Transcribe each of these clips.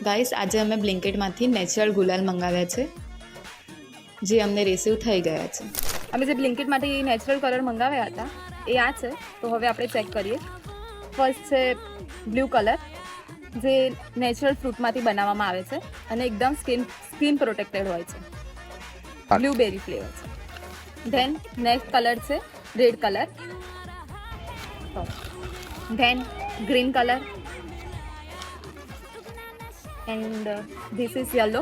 Guys આજે અમે બ્લિંકિટમાંથી natural ગુલાલ મંગાવ્યા છે જે અમને રિસીવ થઈ ગયા છે. અમે જે બ્લિંકિટમાંથી નેચરલ કલર મંગાવ્યા હતા એ આ છે. તો હવે આપણે ચેક કરીએ. ફર્સ્ટ છે બ્લુ કલર, જે નેચરલ ફ્રૂટમાંથી બનાવવામાં આવે છે અને એકદમ સ્કિન પ્રોટેક્ટેડ હોય છે. બ્લુબેરી ફ્લેવર છે. ધેન નેક્સ્ટ કલર છે red colour. Then green colour and this is yellow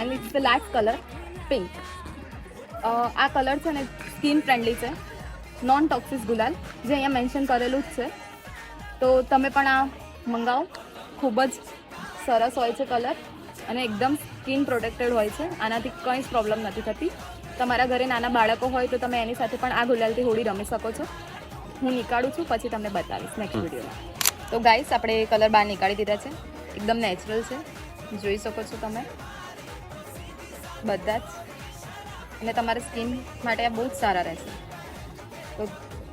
and it's the last color pink. આ કલર છે ને સ્કિન ફ્રેન્ડલી છે, નોન ટોક્સિક ગુલાલ જે અહીંયા મેન્શન કરેલું જ છે. તો તમે પણ આ મંગાવો. ખૂબ જ સરસ હોય છે કલર અને એકદમ સ્કિન પ્રોટેક્ટેડ હોય છે. આનાથી કંઈ જ પ્રોબ્લેમ નથી થતી. તમારા ઘરે નાના બાળકો હોય તો તમે એની સાથે પણ આ ગુલાલથી હોળી રમી શકો છો. હું નીકાળું છું પછી તમને બતાવીશ નેક્સ્ટ વિડીયોમાં. તો ગાઈસ આપણે કલર બહાર નીકાળી દીધા છે. એકદમ નેચરલ છે, જોઈ શકો છો તમે બધા જ. અને તમારા સ્કિન માટે આ બહુ જ સારા રહેશે. તો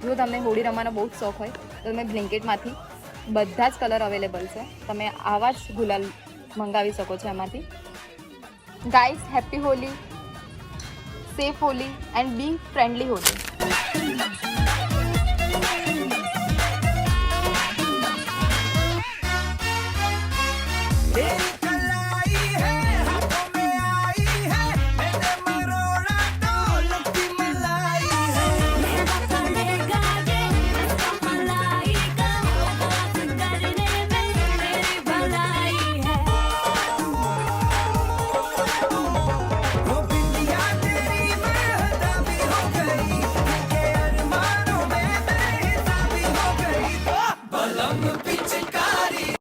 જો તમને હોળી રમવાનો બહુ જ શોખ હોય તો તમે બ્લિંકિટમાંથી બધા જ કલર અવેલેબલ છે. તમે આવા જ ગુલાલ મંગાવી શકો છો એમાંથી. Guys happy Holi, safe Holi and be friendly Holi.